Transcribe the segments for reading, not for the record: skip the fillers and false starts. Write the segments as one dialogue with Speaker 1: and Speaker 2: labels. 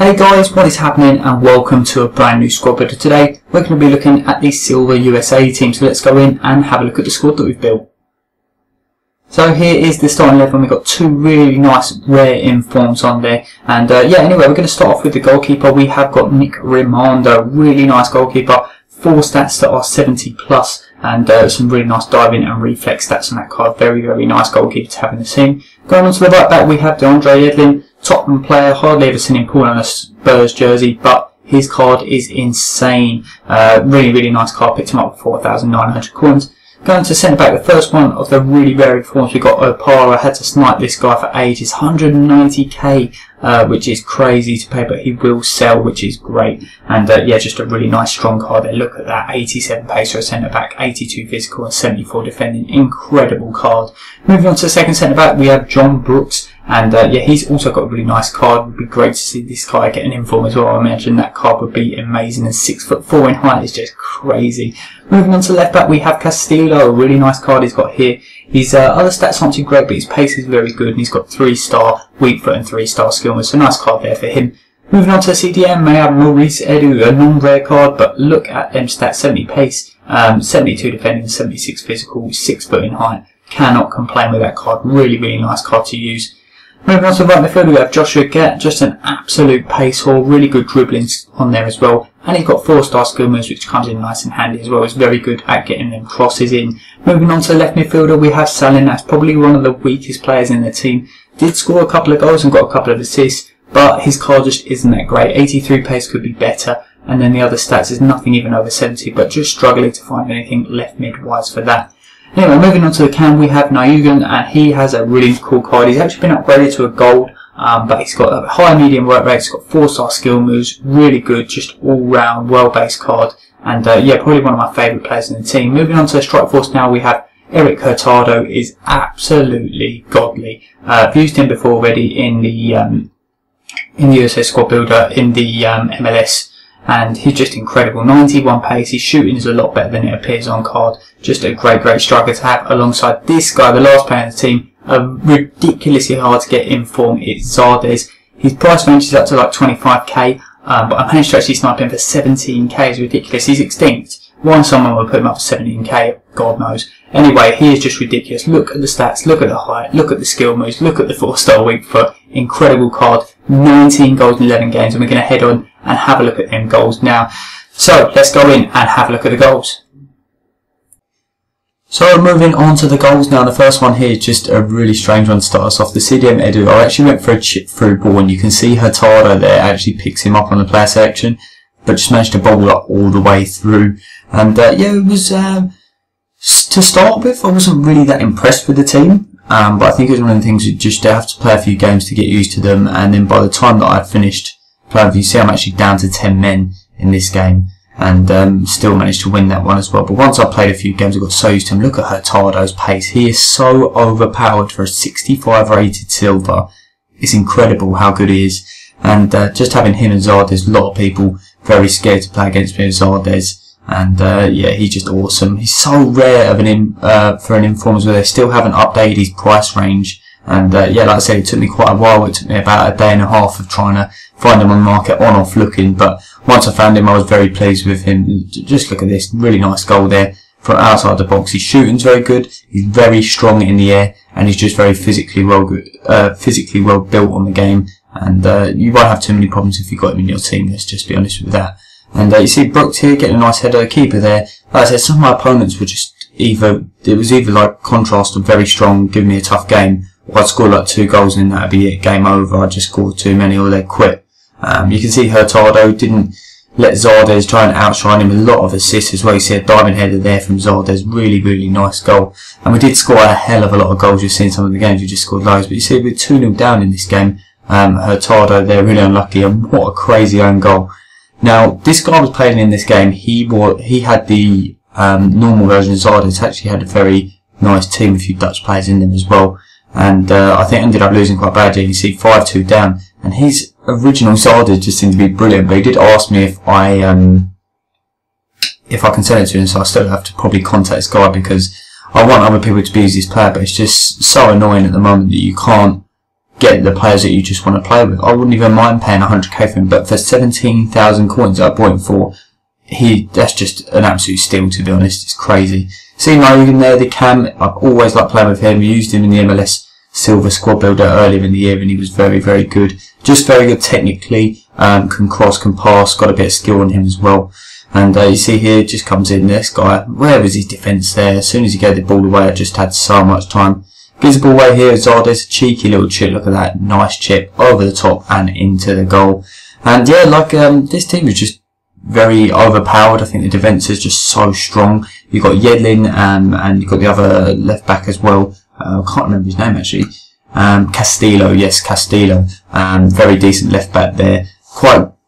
Speaker 1: Hey guys, what is happening and welcome to a brand new squad builder. Today we're going to be looking at the Silver USA team, so let's go in and have a look at the squad that we've built. So here is the starting 11. We've got two really nice rare informs on there, and anyway, we're going to start off with the goalkeeper. We have got Nick Rimando, really nice goalkeeper, 4 stats that are 70 plus, and some really nice diving and reflex stats on that card. Very nice goalkeeper to have in the team. Going on to the right back, we have DeAndre Edlin, Tottenham player, hardly ever seen him pull on a Spurs jersey, but his card is insane. Really nice card, picked him up for 4,900 coins. Going to centre back, the first one of the really rare forms, we got Opara. Had to snipe this guy for ages, 190k, which is crazy to pay, but he will sell, which is great. And just a really nice strong card there. Look at that, 87 pace for a centre back, 82 physical and 74 defending. Incredible card. Moving on to the second centre back, we have John Brooks. And he's also got a really nice card. It would be great to see this guy get an inform as well. I imagine that card would be amazing. And 6'4" in height is just crazy. Moving on to left back, we have Castillo, a really nice card he's got here. His other stats aren't too great, but his pace is very good, and he's got 3-star weak foot and 3-star skill moves. So nice card there for him. Moving on to CDM, we have Maurice Edu, a non-rare card, but look at them stats: 70 pace, 72 defending, 76 physical, 6 foot in height. Cannot complain with that card. Really nice card to use. Moving on to the right midfield, we have Joshua Gett, just an absolute pace haul, really good dribbling on there as well. And he's got 4-star skill moves, which comes in nice and handy as well. He's very good at getting them crosses in. Moving on to the left midfielder, we have Salin. That's probably one of the weakest players in the team. Did score a couple of goals and got a couple of assists, but his card just isn't that great. 83 pace could be better, and then the other stats is nothing even over 70, but just struggling to find anything left mid-wise for that. Anyway, moving on to the cam, we have Nayugan, and he has a really cool card. He's actually been upgraded to a gold, but he's got a high medium work rate, he's got 4-star skill moves, really good, just all-round, well-based card, and probably one of my favourite players in the team. Moving on to the strike force now, we have Eric Hurtado, is absolutely godly. I've used him before already in the USA squad builder, in the MLS. And he's just incredible. 91 pace, his shooting is a lot better than it appears on card. Just a great striker to have alongside this guy, the last player in the team. Ridiculously hard to get in form, it's Zardes. His price range is up to like 25k, but I managed to actually snipe him for 17k. It's ridiculous. He's extinct. Why someone would put him up for 17k, God knows. Anyway, he is just ridiculous. Look at the stats, look at the height, look at the skill moves, look at the 4-star weak foot. Incredible card. 19 goals in 11 games, and we're going to head on and have a look at them goals now. So let's go in and have a look at the goals. So moving on to the goals now. The first one here is just a really strange one to start us off. The CDM Edu, I actually went for a chip through ball, and you can see Hurtado there actually picks him up on the player selection, but just managed to bobble up all the way through. And it was to start with, I wasn't really that impressed with the team. But I think it was one of the things you just have to play a few games to get used to them, and then by the time that I'd finished playing with you, see I'm actually down to 10 men in this game, and still managed to win that one as well. But once I played a few games, I got so used to him. Look at Hurtado's pace. He is so overpowered for a 65 rated silver. It's incredible how good he is. And just having him and Zardes, a lot of people very scared to play against me with Zardes. And he's just awesome. He's so rare of for an inform as well. They still haven't updated his price range. And like I said, it took me quite a while. It took me about a day and a half of trying to find him on the market, on off looking. But once I found him, I was very pleased with him. Just look at this, really nice goal there from outside the box. His shooting's very good. He's very strong in the air, and he's just very physically well built on the game. And you won't have too many problems if you've got him in your team. Let's just be honest with that. And you see Brooks here getting a nice header. The keeper there. Like I said, some of my opponents were just either like contrast or very strong, giving me a tough game, or I'd score like 2 goals and that'd be it, game over. I'd just score too many or they'd quit. You can see Hurtado didn't let Zardes try and outshine him. A lot of assists as well. You see a diving header there from Zardes. Really nice goal. And we did score a hell of a lot of goals. You've seen some of the games we just scored loads. But you see we're 2-0 down in this game. Hurtado there, really unlucky, and what a crazy own goal. Now, this guy was playing in this game. He had the normal version of Zardes. Actually had a very nice team, a few Dutch players in them as well. And I think ended up losing quite badly. You see 5-2 down. And his original Zardes just seemed to be brilliant. But he did ask me if I can sell it to him. So I still have to probably contact this guy, because I want other people to be his player. But it's just so annoying at the moment that you can't get the players that you just want to play with. I wouldn't even mind paying 100k for him, but for 17,000 coins that I bought him for, that's just an absolute steal, to be honest. It's crazy. See Logan there, the cam, I've always liked playing with him. We used him in the MLS Silver squad builder earlier in the year, and he was very, very good. Just very good technically, can cross, can pass, got a bit of skill on him as well. And you see here, just comes in, this guy, where was his defence there? As soon as he gave the ball away, I just had so much time. Gives the ball away here, Zardes, a cheeky little chip, look at that, nice chip, over the top and into the goal. And yeah, like, this team is just very overpowered. I think the defence is just so strong. You've got Yedlin, and you've got the other left back as well. I can't remember his name actually. Castillo, yes, Castillo. Very decent left back there.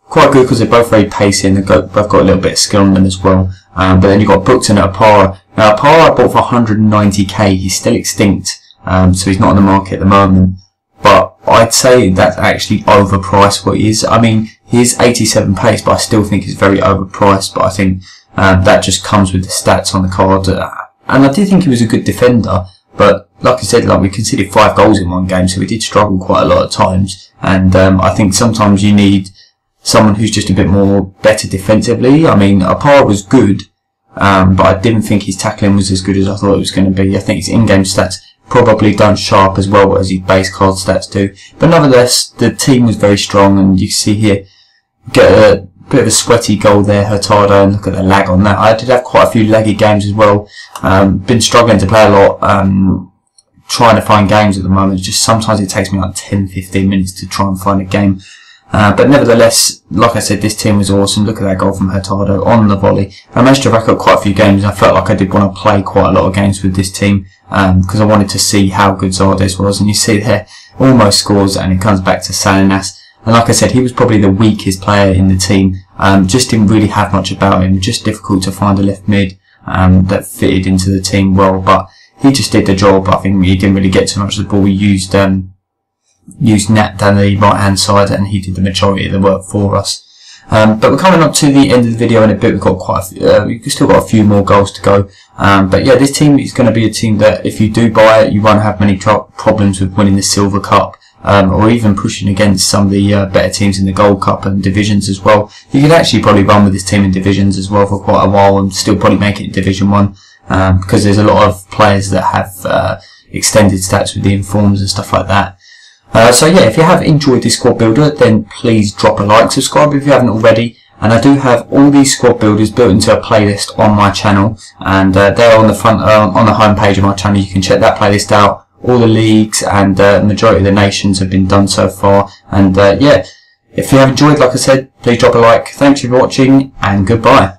Speaker 1: Quite good because they're both very pacey and they've both got a little bit of skill on them as well. But then you've got Brookton at Opara. Now Opara I bought for 190k. He's still extinct, so he's not on the market at the moment. But I'd say that's actually overpriced what he is. I mean, he is 87 pace, but I still think he's very overpriced. But I think that just comes with the stats on the card. And I did think he was a good defender. But like I said, like we conceded 5 goals in one game, so we did struggle quite a lot of times. And I think sometimes you need someone who's just a bit more better defensively. I mean, Opara was good, but I didn't think his tackling was as good as I thought it was going to be. I think his in-game stats probably don't sharp as well as his base card stats do. But nevertheless, the team was very strong, and you can see here, get a bit of a sweaty goal there, Hurtado, and look at the lag on that. I did have quite a few laggy games as well. Been struggling to play a lot, trying to find games at the moment. Just sometimes it takes me like 10-15 minutes to try and find a game. But nevertheless, like I said, this team was awesome. Look at that goal from Hurtado on the volley. I managed to rack up quite a few games. I felt like I did want to play quite a lot of games with this team, because I wanted to see how good Zardes was. And you see there, almost scores, and it comes back to Salinas. And like I said, he was probably the weakest player in the team. Just didn't really have much about him. Just difficult to find a left mid that fitted into the team well. But he just did the job. I think he didn't really get too much of the ball. We used Nat down the right hand side, and he did the majority of the work for us. But we're coming up to the end of the video in a bit. We've got we've still got a few more goals to go. But yeah, this team is going to be a team that if you do buy it, you won't have many problems with winning the Silver Cup. Or even pushing against some of the better teams in the Gold Cup and divisions as well. You could actually probably run with this team in divisions as well for quite a while and still probably make it in Division 1, because there's a lot of players that have extended stats with the informs and stuff like that. So yeah, if you have enjoyed this squad builder, then please drop a like, subscribe if you haven't already. And I do have all these squad builders built into a playlist on my channel, and they're on the front, on the home page of my channel. You can check that playlist out. All the leagues and majority of the nations have been done so far. And yeah, if you have enjoyed, like I said, please drop a like. Thanks for watching, and goodbye.